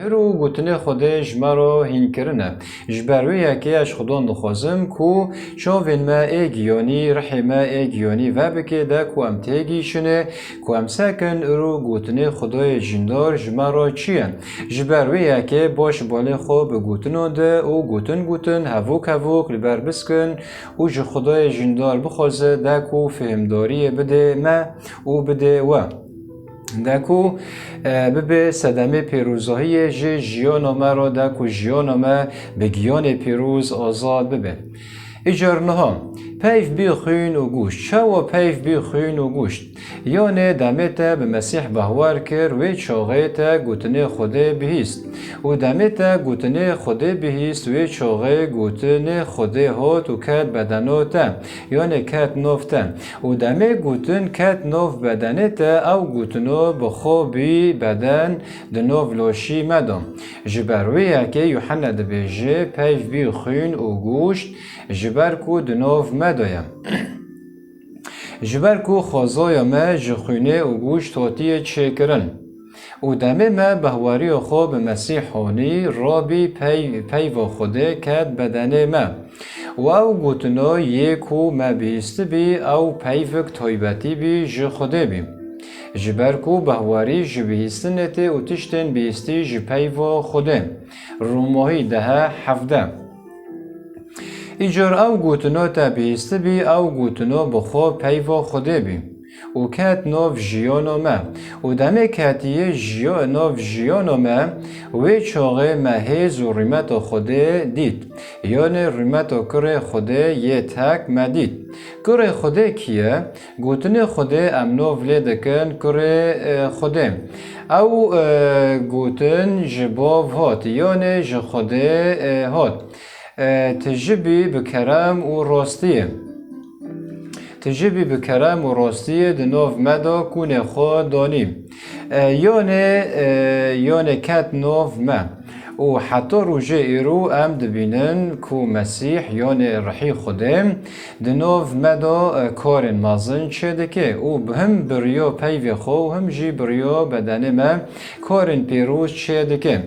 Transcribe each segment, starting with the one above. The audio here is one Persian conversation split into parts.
هرو گوتنه خودش مرا هین کرنه جبروی یکی اش خودان دخوازم کو شاوین ما ایگیانی رحی ما ایگیانی و بکه ده کو ام تیگیشنه کو ام سکن ارو گوتنه خدای جندار جمرا چیه جبروی یکی باش باله خو به گوتنو ده او گوتن هفوک هفوک لبر بسکن او ج خدای جندار بخوازه ده کو فهمداری بده ما او بده و دکو ببه صدمه پیروزهایی جیان مرا دکو جیان ما به گیان پیروز آزاد ببه ایجار نها پیف بی خوین و گوشت شو پیف بی خوین و گوشت یانه دمتا به مسیح بهوار کر و چاغیتا گوتنه خوده بهیست و دمتا گوتنه خوده بهیست و چاغی گوتنه خوده هات و کت بدناتا یانه کت نافتا و دمه گوتن کت ناف بدنتا او گوتنو بخوابی بدن دناف لاشی مدام جبروی که یوحنا دبیجه پیف بی خوین و گوشت جبر کو دناف مدایم جبر کو خوازای ما جخونه و گوش تاتی چه کرن و دمه ما بهواری خو به مسیحانی رابی پی و خوده کد بدنه ما و او گوتنا یکو ما بیست بی او پیفک تایبتی بی جخوده بی جبر کو بهواری جبیستنته و تشتن بیستی جپی و خوده روماهی ده حفده ایجار او گوتنا تا بیسته بی او گوتنا بخوا پیوا خوده بی و کت ناف جیانا ما و دمه کتیه ناف جیانا ما و چاقه مهیز و ریمت خوده دید یعنی ریمت کره خوده یه تک مدید کره خوده کیه؟ گوتنه خوده امناف لیدکن کره خوده او گوتن جباف هات یعنی جخوده هات تجربی بکرم و راستیه تجربی بکرم و راستیه دناف مدا کونه خواه دانیم یانه کت ناف ما و حتی روژه ایرو ام دبینن کو مسیح یانه رحی خودم دناف مدا کارن مازن چه دکه و هم بریا پیوی خو هم جی بریا بدن ما کارن پیروز چه دکه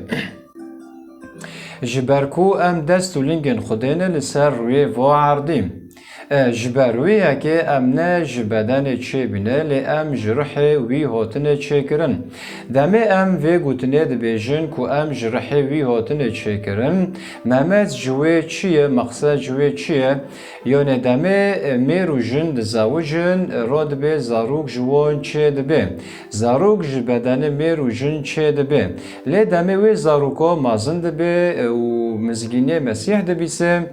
جبرکو ام دست و لینگن خودینه لسر روی وعردیم جبروی که ام نه جبدن چه بینه لی ام جرحه وی هاتنه چه کرن دمه ام وی گوتنه دبیجن کو ام جرحه وی هاتنه چه کرن ممت جوه چیه مقصد جوه چیه یعنی دمه میرو جن دزاوجن راد به زاروک جوان چه دبه زاروک جبدن میرو جن چه دبه لی دمه وی زاروکا مازن دبه و مزگینه مسیح دبیسه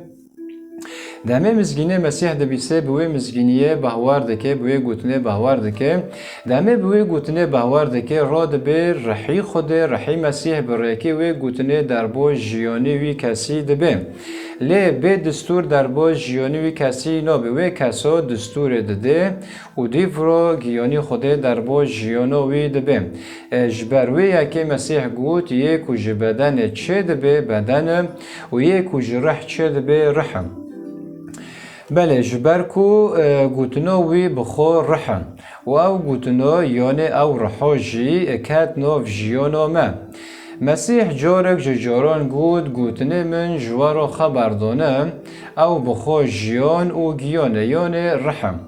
دمه مزگینه مسیح دبیسه بوی مزگینیه بهوار دکه بوی گوتنه بهوار دکه دمه بوی گوتنه بهوار دکه راد به رحی خود رحی مسیح برکی وی گوتنه در با جیانی وی کسی دبه لی به دستور در با جیانی وی کسی نابه وی کسا دستور دده و دیفرا گیانی خود در با جیانا وی دبه جبروی یکی مسیح گوت یک و جبدن چه دبه بدن و یک و جرح چه دبه رحم بله جبرکو گوتنا وی بخور رحم و او گوتنا یعنی او رحاجی کت ناف جیانا ما مسیح جارک جاران گوتنه من جوارا خبردانه او بخور جیان و گیانه یعنی رحم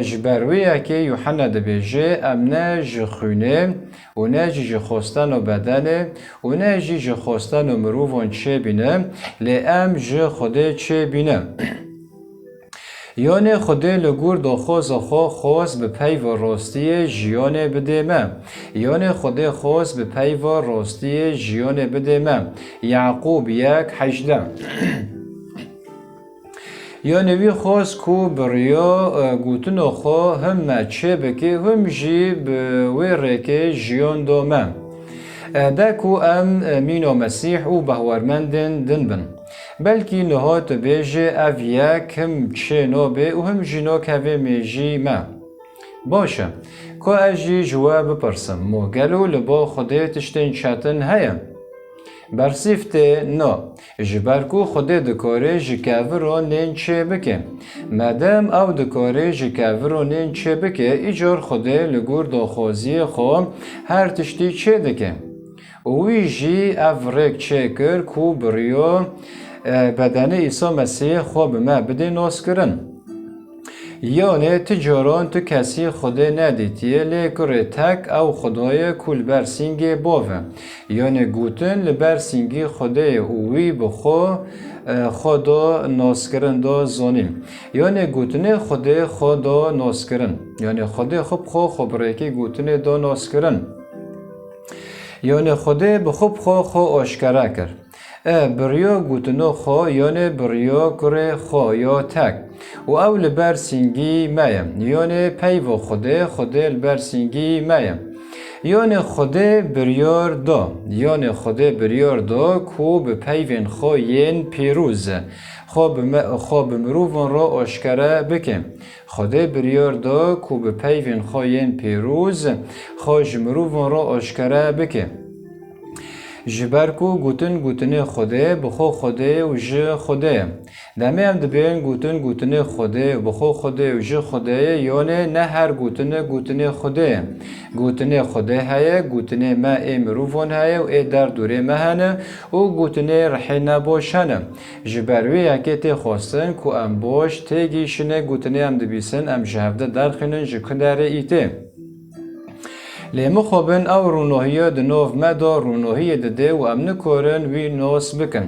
جبروی که یوحنا دبیجه ام نه جخونه و نه جخواستن و بدنه و نه جخواستن و مروفان چه بینه لی ام جخوده چه بینه یعنی خدا لگور داخواز خواست به پی و راستی جیان بده ما یعنی خدا خواست به پی و راستی جیان بده ما یعقوب 1:18 یعنی وی خواست کو بریا گوتن خو هم چه بکه هم جی به وی رکه جیان دوما دکو ام مینو مسیح و بهورمندن دنبن بلکی نهات بیجه او یک هم چه نابه و هم جینا که میجی ما باشه که اجی جواب بپرسم موگلو لبا خوده تشتین چطن هیم برسیفته نا جبرکو خوده دکاره جکاور رو نین چه بکه مدام او دکاره جکاور رو نین چه بکه ایجار خوده لگور داخوازی خو هر تشتی چه دکه وی جی افرک چکر کو بریو بدن عیسی مسیح خوب ما بده ناس کرن. یعنی تجاران تو کسی خدا ندیدیه لیکره تک او خدای کل برسینگی باوه. یعنی گوتن لبرسینگی خدای اوی بخو خدا ناس کرن دا زانیم. یعنی گوتن خدا ناس کرن. یعنی خدا خوب خبره که گوتن دا ناس کرن. یعنی خدا بخوب خو آشکاره کرد. بریا گوتنو خو یعنی بریا کره خو یا تک و او لبرسینگی مایم یعنی پیو خدا لبرسینگی مایم یعنی خدا بریار دا یعنی خدا بریار دا کو به پیوین خو ین پیروز خو به مروفان را آشکاره بکن خدا بریار دا کو به پیوین خو ین پیروز خو مروفان را آشکاره بکن جبرکو گوتن خوده بخو خوده و ج خوده دمی هم دبین گوتن خوده بخو خوده و ج خوده یعنی نه هر گوتن خوده گوتن خوده هیا گوتن ما امروفون هیا و در دوره مهنه و گوتن رحی نباشنه جبروی اکه تی خواستن که ام باش تیگیشنه گوتن هم دبیسن ام جهفده درخینن جکندره ایته لیمو خوبن او رونوهیه دنوف مدا رونوهیه دده و امن کورن وی ناس بکن.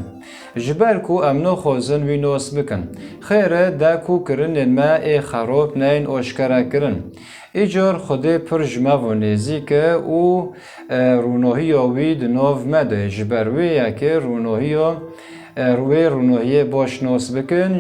جبر کو امنو خوزن وی ناس بکن. خیره دا کو کرن ما خراب نین آشکاره کرن. ایجار خود پر جمع و نزیکه او رونوهیه وی دنوف مده. جبر وی که رونوهیه رونوهیه باش ناس بکن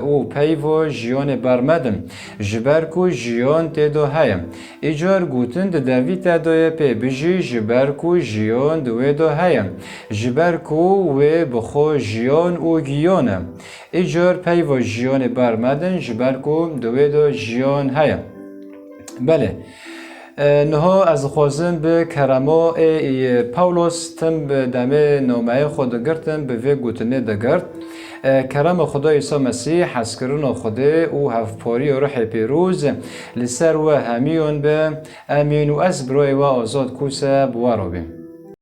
او پیو جیان برمدم جبرکو جیان تیدو هایم ایجار گوتن ده دوی تدوی پی بجی جبرکو جیان دوی دو هایم جبرکو و بخو جیان او گیانم ایجار پیو جیان برمدن جبرکو دوی دو جیان هایم بله نها از خوازن به کرما پاولوس تم به دمه نامه خود گرتن به وی گوتنه دگرد کرم خدا عیسی مسیح حسکرون خدا او هفپاری و روح پیروز لسر و همیون به امین و از بروی و آزاد کوسه بوارو بیم